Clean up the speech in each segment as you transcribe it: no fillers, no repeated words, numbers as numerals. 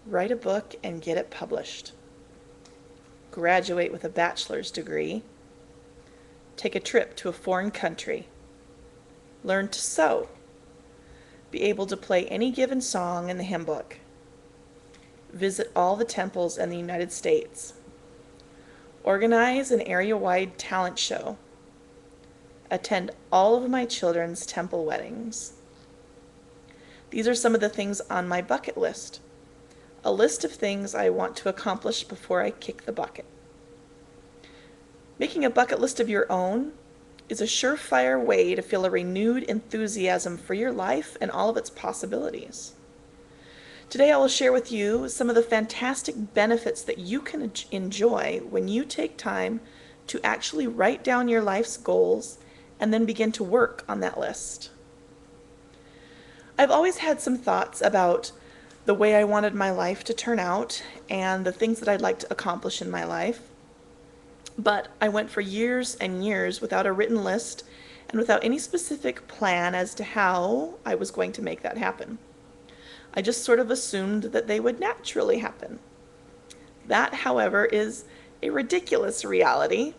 write a book and get it published, graduate with a bachelor's degree, take a trip to a foreign country, learn to sew, be able to play any given song in the hymn book, visit all the temples in the United States, organize an area-wide talent show, attend all of my children's temple weddings. These are some of the things on my bucket list. A list of things I want to accomplish before I kick the bucket. Making a bucket list of your own is a surefire way to feel a renewed enthusiasm for your life and all of its possibilities. Today I will share with you some of the fantastic benefits that you can enjoy when you take time to actually write down your life's goals and then begin to work on that list. I've always had some thoughts about the way I wanted my life to turn out and the things that I'd like to accomplish in my life. But I went for years and years without a written list and without any specific plan as to how I was going to make that happen. I just sort of assumed that they would naturally happen. That, however, is a ridiculous reality.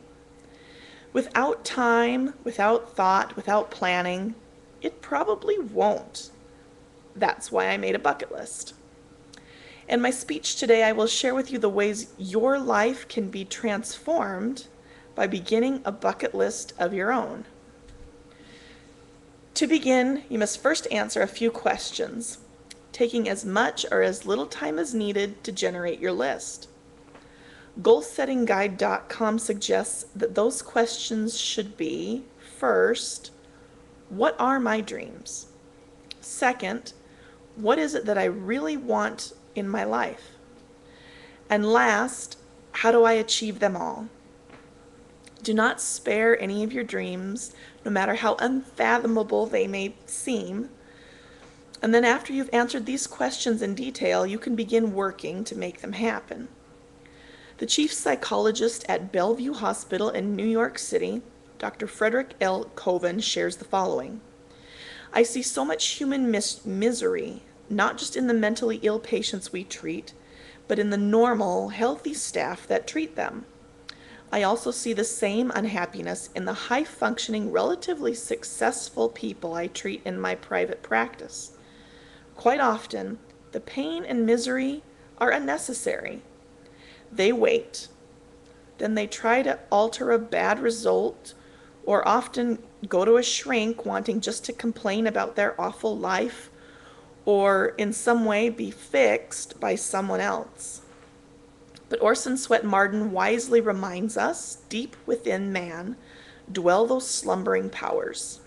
Without time, without thought, without planning, it probably won't. That's why I made a bucket list. In my speech today, I will share with you the ways your life can be transformed by beginning a bucket list of your own. To begin, you must first answer a few questions, taking as much or as little time as needed to generate your list. GoalSettingGuide.com suggests that those questions should be, first, what are my dreams? Second, what is it that I really want in my life? And last, how do I achieve them all? Do not spare any of your dreams, no matter how unfathomable they may seem. And then after you've answered these questions in detail, you can begin working to make them happen. The chief psychologist at Bellevue Hospital in New York City, Dr. Frederick L. Coven, shares the following. I see so much human misery, not just in the mentally ill patients we treat, but in the normal, healthy staff that treat them. I also see the same unhappiness in the high-functioning, relatively successful people I treat in my private practice. Quite often, the pain and misery are unnecessary. They wait. Then they try to alter a bad result, or often go to a shrink wanting just to complain about their awful life, or in some way be fixed by someone else. But Orson Swett Marden wisely reminds us, deep within man dwell those slumbering powers.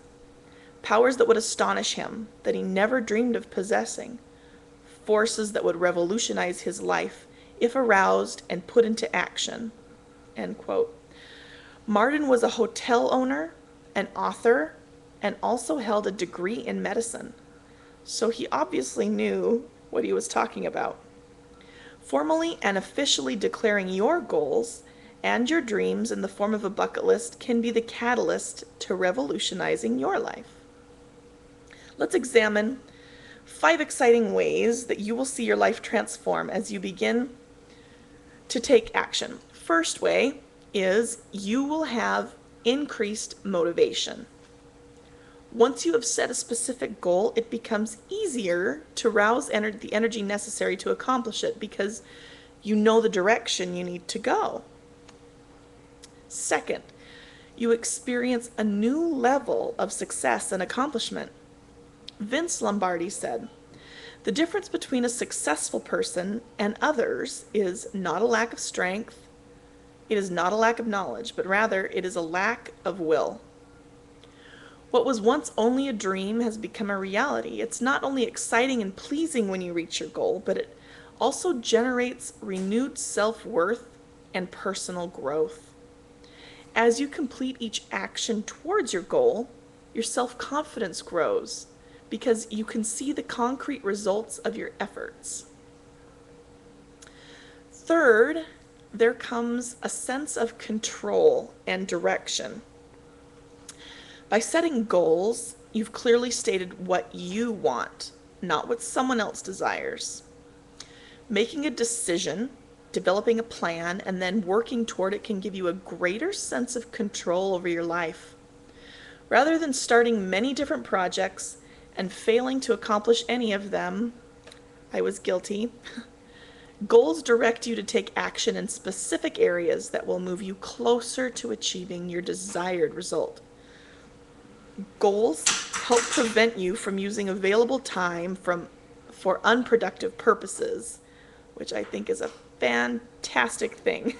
Powers that would astonish him, that he never dreamed of possessing. Forces that would revolutionize his life if aroused and put into action. End quote. Marden was a hotel owner, an author, and also held a degree in medicine. So he obviously knew what he was talking about. Formally and officially declaring your goals and your dreams in the form of a bucket list can be the catalyst to revolutionizing your life. Let's examine 5 exciting ways that you will see your life transform as you begin to take action. First way is you will have increased motivation. Once you have set a specific goal, it becomes easier to rouse the energy necessary to accomplish it because you know the direction you need to go. Second, you experience a new level of success and accomplishment. Vince Lombardi said, "The difference between a successful person and others is not a lack of strength, it is not a lack of knowledge, but rather it is a lack of will." What was once only a dream has become a reality. It's not only exciting and pleasing when you reach your goal, but it also generates renewed self-worth and personal growth. As you complete each action towards your goal, your self-confidence grows because you can see the concrete results of your efforts. Third, there comes a sense of control and direction. By setting goals, you've clearly stated what you want, not what someone else desires. Making a decision, developing a plan, and then working toward it can give you a greater sense of control over your life. Rather than starting many different projects and failing to accomplish any of them, I was guilty. Goals direct you to take action in specific areas that will move you closer to achieving your desired result. Goals help prevent you from using available time for unproductive purposes, which I think is a fantastic thing.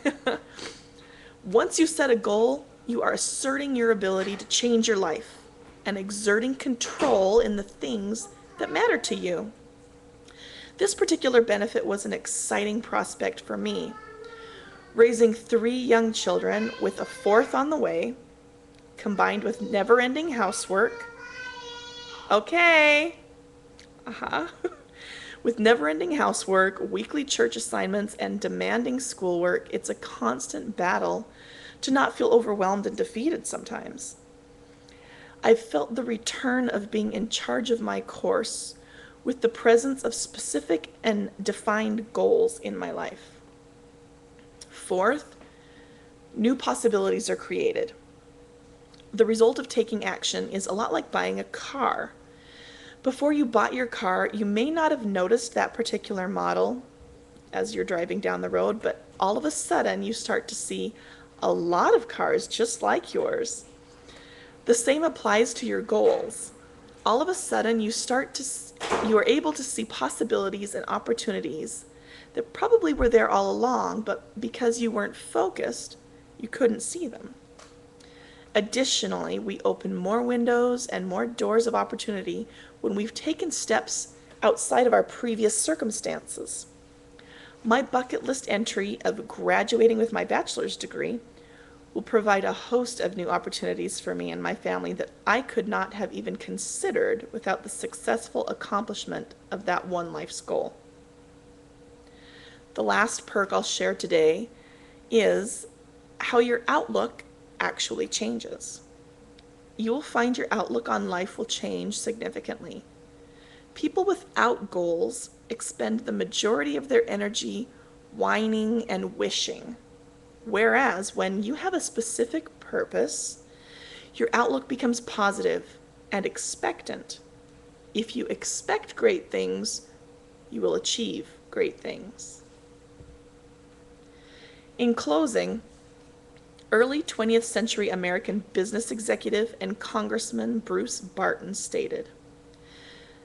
Once you set a goal, you are asserting your ability to change your life and exerting control in the things that matter to you. This particular benefit was an exciting prospect for me. Raising 3 young children with a 4th on the way, combined with never-ending housework. Okay. With never-ending housework, weekly church assignments, and demanding schoolwork, it's a constant battle to not feel overwhelmed and defeated sometimes. I've felt the return of being in charge of my course with the presence of specific and defined goals in my life. 4th, new possibilities are created. The result of taking action is a lot like buying a car. Before you bought your car, you may not have noticed that particular model as you're driving down the road, but all of a sudden you start to see a lot of cars just like yours. The same applies to your goals. All of a sudden you are able to see possibilities and opportunities that probably were there all along, but because you weren't focused, you couldn't see them. Additionally, we open more windows and more doors of opportunity when we've taken steps outside of our previous circumstances. My bucket list entry of graduating with my bachelor's degree will provide a host of new opportunities for me and my family that I could not have even considered without the successful accomplishment of that one life's goal. The last perk I'll share today is how your outlook actually changes. You will find your outlook on life will change significantly. People without goals expend the majority of their energy whining and wishing. Whereas when you have a specific purpose, your outlook becomes positive and expectant. If you expect great things, you will achieve great things. In closing, early 20th century American business executive and Congressman Bruce Barton stated,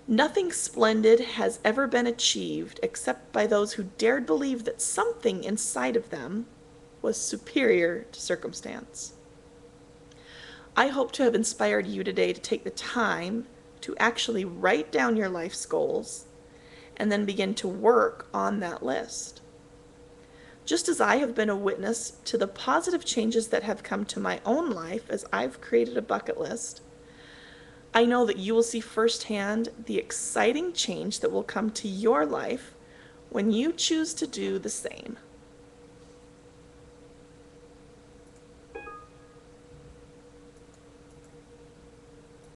"Nothing splendid has ever been achieved except by those who dared believe that something inside of them was superior to circumstance." I hope to have inspired you today to take the time to actually write down your life's goals and then begin to work on that list. Just as I have been a witness to the positive changes that have come to my own life as I've created a bucket list, I know that you will see firsthand the exciting change that will come to your life when you choose to do the same.